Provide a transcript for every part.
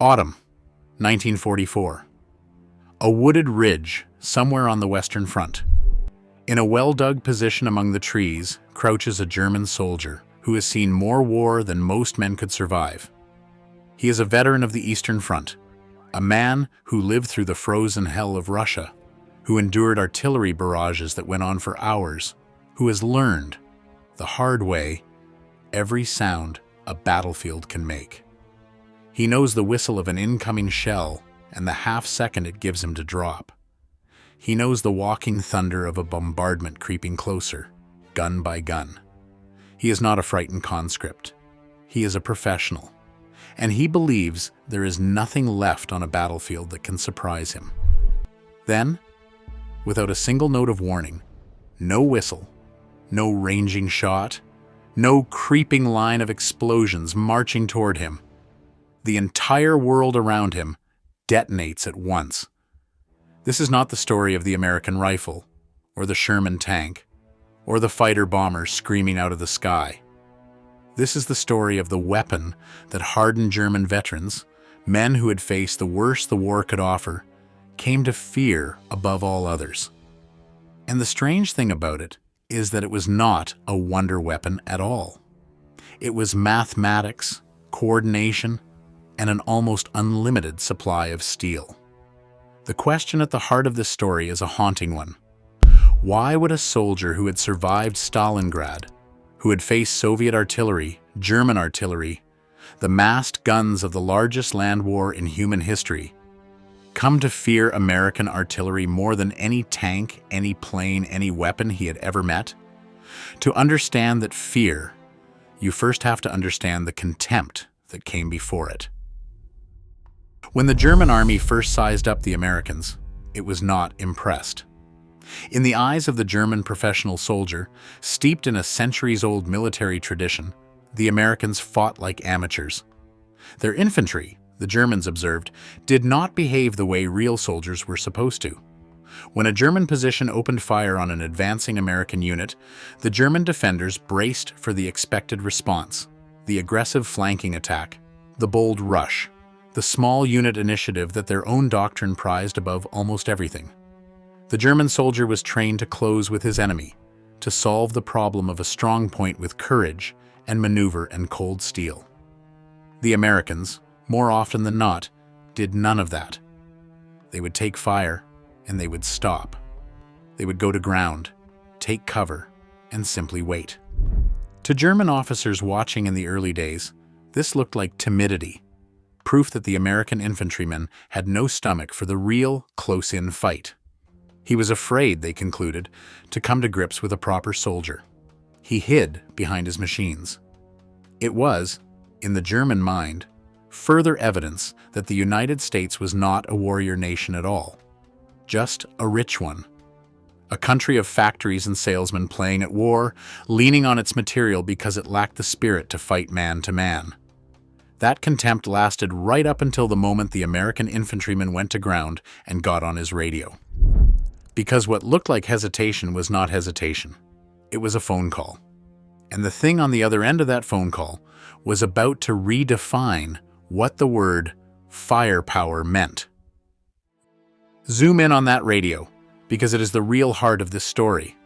Autumn, 1944. A wooded ridge somewhere on the Western Front. In a well-dug position among the trees crouches a German soldier who has seen more war than most men could survive. He is a veteran of the Eastern Front, a man who lived through the frozen hell of Russia, who endured artillery barrages that went on for hours, who has learned, the hard way, every sound a battlefield can make. He knows the whistle of an incoming shell and the half-second it gives him to drop. He knows the walking thunder of a bombardment creeping closer, gun by gun. He is not a frightened conscript. He is a professional, and he believes there is nothing left on a battlefield that can surprise him. Then, without a single note of warning, no whistle, no ranging shot, no creeping line of explosions marching toward him, the entire world around him detonates at once. This is not the story of the American rifle, or the Sherman tank, or the fighter bombers screaming out of the sky. This is the story of the weapon that hardened German veterans, men who had faced the worst the war could offer, came to fear above all others. And the strange thing about it is that it was not a wonder weapon at all. It was mathematics, coordination, and an almost unlimited supply of steel. The question at the heart of this story is a haunting one. Why would a soldier who had survived Stalingrad, who had faced Soviet artillery, German artillery, the massed guns of the largest land war in human history, come to fear American artillery more than any tank, any plane, any weapon he had ever met? To understand that fear, you first have to understand the contempt that came before it. When the German army first sized up the Americans, it was not impressed. In the eyes of the German professional soldier, steeped in a centuries-old military tradition, the Americans fought like amateurs. Their infantry, the Germans observed, did not behave the way real soldiers were supposed to. When a German position opened fire on an advancing American unit, the German defenders braced for the expected response, the aggressive flanking attack, the bold rush, the small unit initiative that their own doctrine prized above almost everything. The German soldier was trained to close with his enemy, to solve the problem of a strong point with courage and maneuver and cold steel. The Americans, more often than not, did none of that. They would take fire, and they would stop. They would go to ground, take cover, and simply wait. To German officers watching in the early days, this looked like timidity, proof that the American infantryman had no stomach for the real, close-in fight. He was afraid, they concluded, to come to grips with a proper soldier. He hid behind his machines. It was, in the German mind, further evidence that the United States was not a warrior nation at all, just a rich one. A country of factories and salesmen playing at war, leaning on its material because it lacked the spirit to fight man to man. That contempt lasted right up until the moment the American infantryman went to ground and got on his radio. Because what looked like hesitation was not hesitation. It was a phone call. And the thing on the other end of that phone call was about to redefine what the word firepower meant. Zoom in on that radio, because it is the real heart of this story.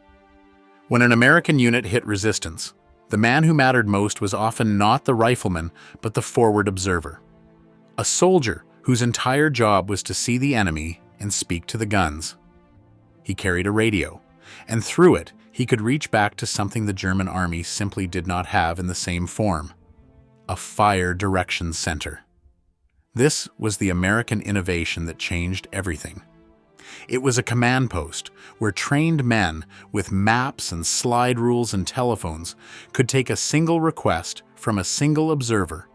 When an American unit hit resistance, the man who mattered most was often not the rifleman, but the forward observer. A soldier whose entire job was to see the enemy and speak to the guns. He carried a radio, and through it, he could reach back to something the German army simply did not have in the same form: a fire direction center. This was the American innovation that changed everything. It was a command post where trained men with maps and slide rules and telephones could take a single request from a single observer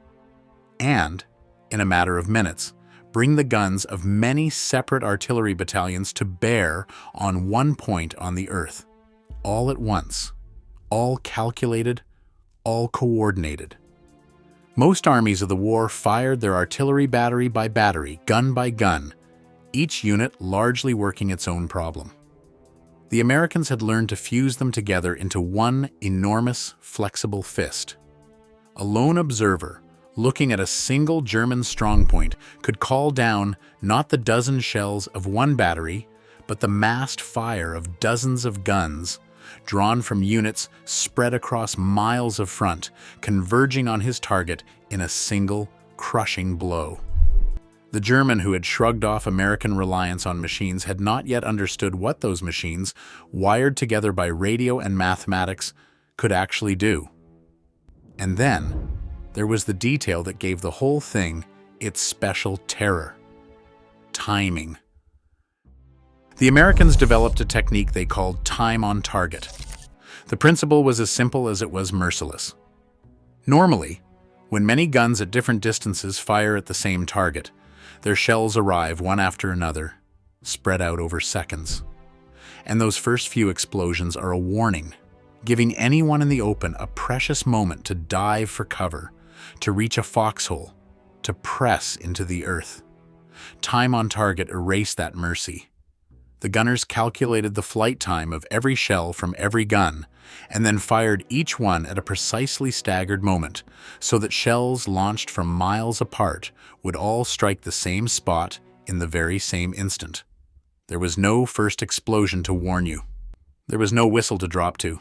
and, in a matter of minutes, bring the guns of many separate artillery battalions to bear on one point on the earth, all at once, all calculated, all coordinated. Most armies of the war fired their artillery battery by battery, gun by gun, each unit largely working its own problem. The Americans had learned to fuse them together into one enormous, flexible fist. A lone observer, looking at a single German strongpoint, could call down not the dozen shells of one battery, but the massed fire of dozens of guns, drawn from units spread across miles of front, converging on his target in a single, crushing blow. The German who had shrugged off American reliance on machines had not yet understood what those machines, wired together by radio and mathematics, could actually do. And then, there was the detail that gave the whole thing its special terror: timing. The Americans developed a technique they called time on target. The principle was as simple as it was merciless. Normally, when many guns at different distances fire at the same target, their shells arrive one after another, spread out over seconds. And those first few explosions are a warning, giving anyone in the open a precious moment to dive for cover, to reach a foxhole, to press into the earth. Time on target erased that mercy. The gunners calculated the flight time of every shell from every gun, and then fired each one at a precisely staggered moment, so that shells launched from miles apart would all strike the same spot in the very same instant. There was no first explosion to warn you. There was no whistle to drop to.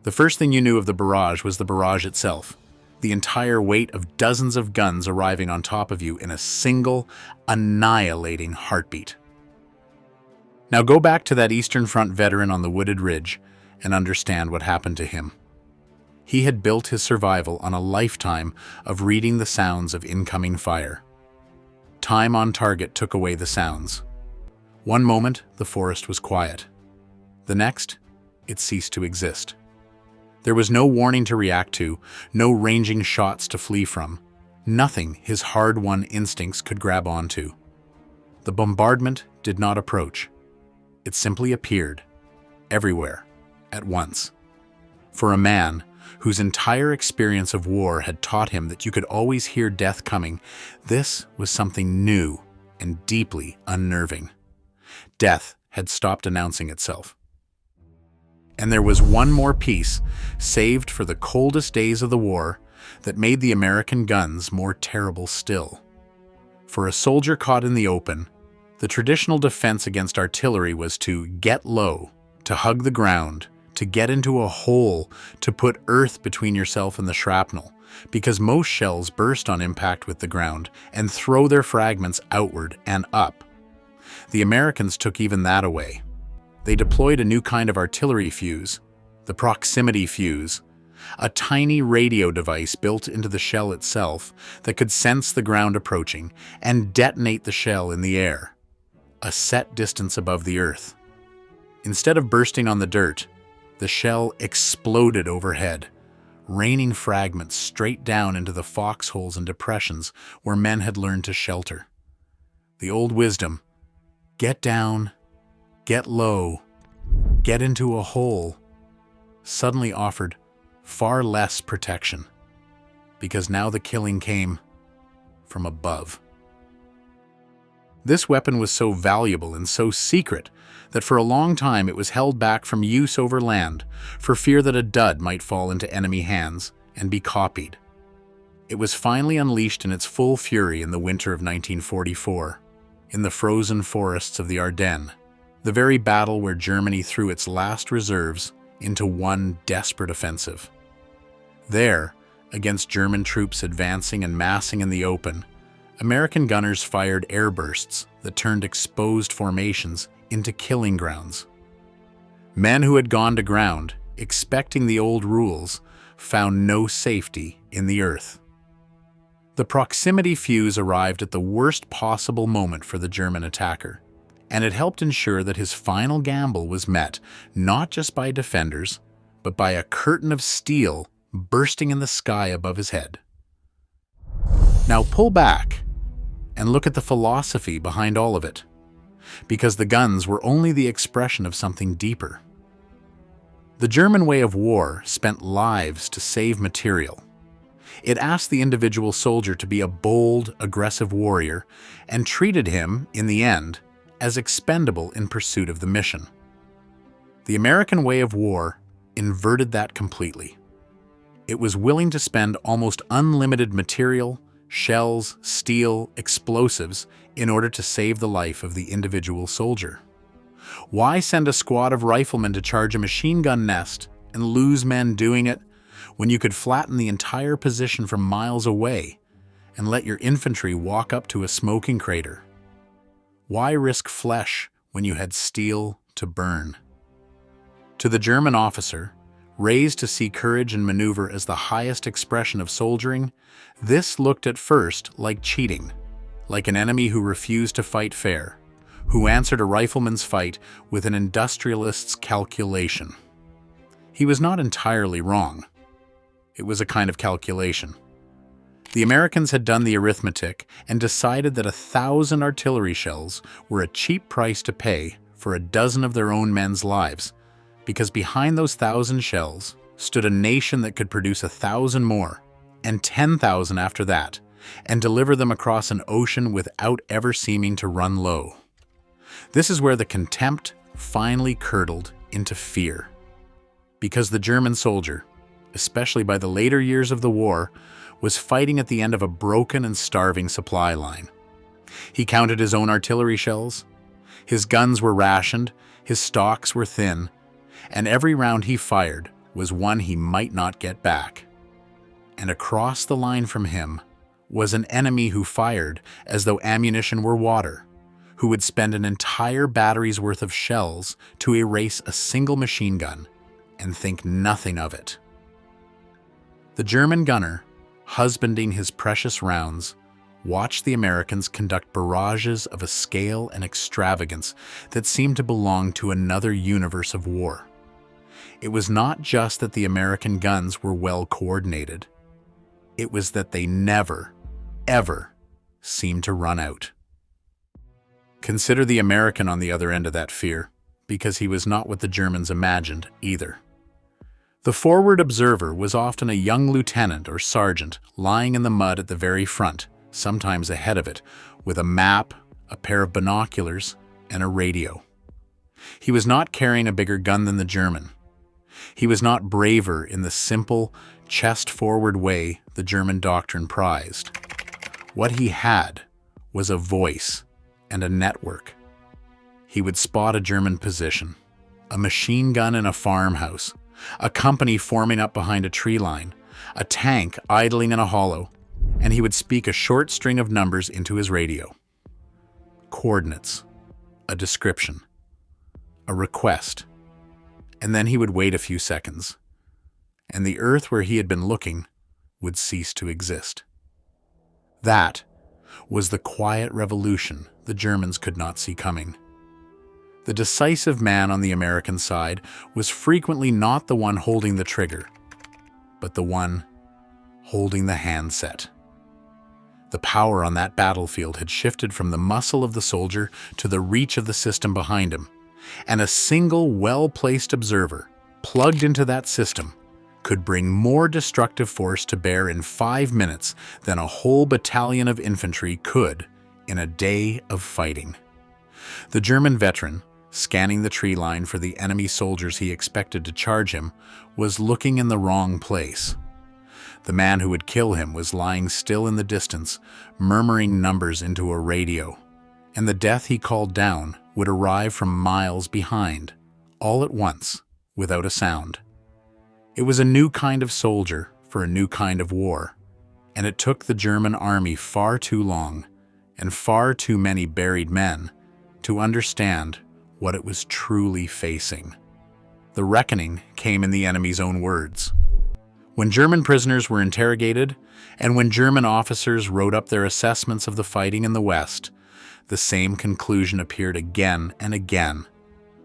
The first thing you knew of the barrage was the barrage itself, the entire weight of dozens of guns arriving on top of you in a single, annihilating heartbeat. Now go back to that Eastern Front veteran on the wooded ridge and understand what happened to him. He had built his survival on a lifetime of reading the sounds of incoming fire. Time on target took away the sounds. One moment, the forest was quiet. The next, it ceased to exist. There was no warning to react to, no ranging shots to flee from, nothing his hard-won instincts could grab onto. The bombardment did not approach. It simply appeared, everywhere, at once. For a man whose entire experience of war had taught him that you could always hear death coming, this was something new and deeply unnerving. Death had stopped announcing itself. And there was one more piece, saved for the coldest days of the war, that made the American guns more terrible still. For a soldier caught in the open, the traditional defense against artillery was to get low, to hug the ground, to get into a hole, to put earth between yourself and the shrapnel, because most shells burst on impact with the ground and throw their fragments outward and up. The Americans took even that away. They deployed a new kind of artillery fuse, the proximity fuse, a tiny radio device built into the shell itself that could sense the ground approaching and detonate the shell in the air, a set distance above the earth. Instead of bursting on the dirt, the shell exploded overhead, raining fragments straight down into the foxholes and depressions where men had learned to shelter. The old wisdom, get down, get low, get into a hole, suddenly offered far less protection, because now the killing came from above. This weapon was so valuable and so secret that for a long time it was held back from use over land for fear that a dud might fall into enemy hands and be copied. It was finally unleashed in its full fury in the winter of 1944, in the frozen forests of the Ardennes, the very battle where Germany threw its last reserves into one desperate offensive. There, against German troops advancing and massing in the open, American gunners fired airbursts that turned exposed formations into killing grounds. Men who had gone to ground, expecting the old rules, found no safety in the earth. The proximity fuse arrived at the worst possible moment for the German attacker, and it helped ensure that his final gamble was met not just by defenders, but by a curtain of steel bursting in the sky above his head. Now pull back and look at the philosophy behind all of it, because the guns were only the expression of something deeper. The German way of war spent lives to save material. It asked the individual soldier to be a bold, aggressive warrior and treated him, in the end, as expendable in pursuit of the mission. The American way of war inverted that completely. It was willing to spend almost unlimited material, shells, steel, explosives in order to save the life of the individual soldier. Why send a squad of riflemen to charge a machine gun nest and lose men doing it when you could flatten the entire position from miles away and let your infantry walk up to a smoking crater? Why risk flesh when you had steel to burn? To the German officer, raised to see courage and maneuver as the highest expression of soldiering, this looked at first like cheating, like an enemy who refused to fight fair, who answered a rifleman's fight with an industrialist's calculation. He was not entirely wrong. It was a kind of calculation. The Americans had done the arithmetic and decided that 1,000 artillery shells were a cheap price to pay for a dozen of their own men's lives, because behind those 1,000 shells stood a nation that could produce 1,000 more, and 10,000 after that, and deliver them across an ocean without ever seeming to run low. This is where the contempt finally curdled into fear. Because the German soldier, especially by the later years of the war, was fighting at the end of a broken and starving supply line. He counted his own artillery shells. His guns were rationed, his stocks were thin, and every round he fired was one he might not get back. And across the line from him was an enemy who fired as though ammunition were water, who would spend an entire battery's worth of shells to erase a single machine gun and think nothing of it. The German gunner, husbanding his precious rounds, watched the Americans conduct barrages of a scale and extravagance that seemed to belong to another universe of war. It was not just that the American guns were well coordinated. It was that they never, ever seemed to run out. Consider the American on the other end of that fear, because he was not what the Germans imagined either. The forward observer was often a young lieutenant or sergeant lying in the mud at the very front, sometimes ahead of it, with a map, a pair of binoculars, and a radio. He was not carrying a bigger gun than the German. He was not braver in the simple, chest-forward way the German doctrine prized. What he had was a voice and a network. He would spot a German position, a machine gun in a farmhouse, a company forming up behind a tree line, a tank idling in a hollow, and he would speak a short string of numbers into his radio. Coordinates, a description, a request, and then he would wait a few seconds, and the earth where he had been looking would cease to exist. That was the quiet revolution the Germans could not see coming. The decisive man on the American side was frequently not the one holding the trigger, but the one holding the handset. The power on that battlefield had shifted from the muscle of the soldier to the reach of the system behind him, and a single well-placed observer plugged into that system could bring more destructive force to bear in 5 minutes than a whole battalion of infantry could in a day of fighting. The German veteran, scanning the tree line for the enemy soldiers he expected to charge him, was looking in the wrong place. The man who would kill him was lying still in the distance, murmuring numbers into a radio, and the death he called down would arrive from miles behind, all at once, without a sound. It was a new kind of soldier for a new kind of war, and it took the German army far too long, and far too many buried men, to understand what it was truly facing. The reckoning came in the enemy's own words. When German prisoners were interrogated, and when German officers wrote up their assessments of the fighting in the West, the same conclusion appeared again and again,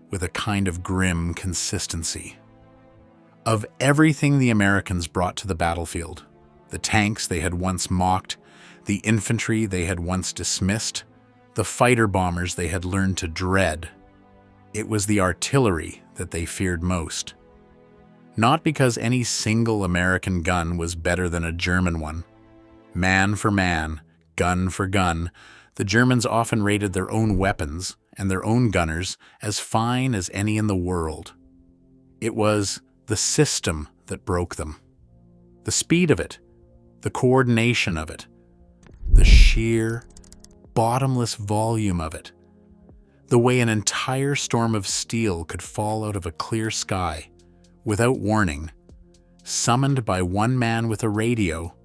with a kind of grim consistency. Of everything the Americans brought to the battlefield, the tanks they had once mocked, the infantry they had once dismissed, the fighter bombers they had learned to dread, it was the artillery that they feared most. Not because any single American gun was better than a German one. Man for man, gun for gun, the Germans often rated their own weapons and their own gunners as fine as any in the world. It was the system that broke them. The speed of it, the coordination of it, the sheer, bottomless volume of it, the way an entire storm of steel could fall out of a clear sky, without warning, summoned by one man with a radio,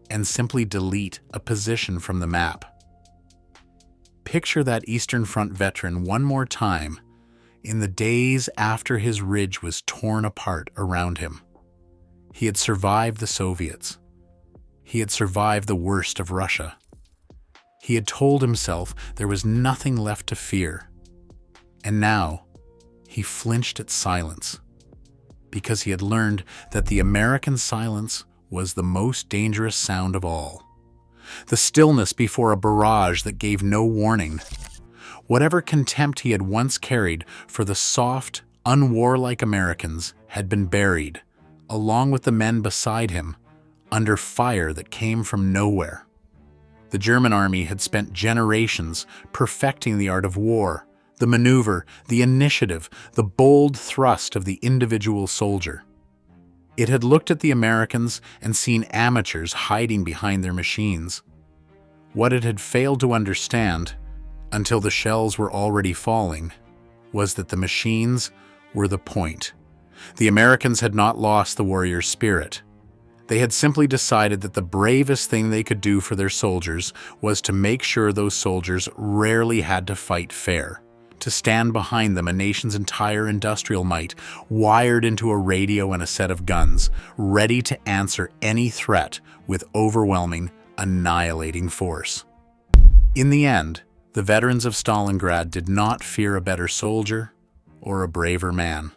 and simply delete a position from the map. Picture that Eastern Front veteran one more time in the days after his ridge was torn apart around him. He had survived the Soviets. He had survived the worst of Russia. He had told himself there was nothing left to fear. And now, he flinched at silence, because he had learned that the American silence was the most dangerous sound of all. The stillness before a barrage that gave no warning. Whatever contempt he had once carried for the soft, unwarlike Americans had been buried, along with the men beside him, under fire that came from nowhere. The German army had spent generations perfecting the art of war, the maneuver, the initiative, the bold thrust of the individual soldier. It had looked at the Americans and seen amateurs hiding behind their machines. What it had failed to understand, until the shells were already falling, was that the machines were the point. The Americans had not lost the warrior spirit. They had simply decided that the bravest thing they could do for their soldiers was to make sure those soldiers rarely had to fight fair, to stand behind them a nation's entire industrial might, wired into a radio and a set of guns, ready to answer any threat with overwhelming, annihilating force. In the end, the veterans of Stalingrad did not fear a better soldier or a braver man.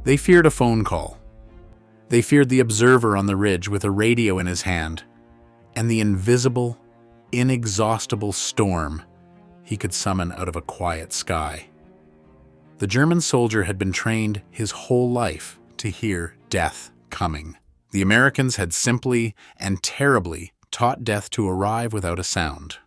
They feared a phone call. They feared the observer on the ridge with a radio in his hand, and the invisible, inexhaustible storm he could summon out of a quiet sky. The German soldier had been trained his whole life to hear death coming. The Americans had simply and terribly taught death to arrive without a sound.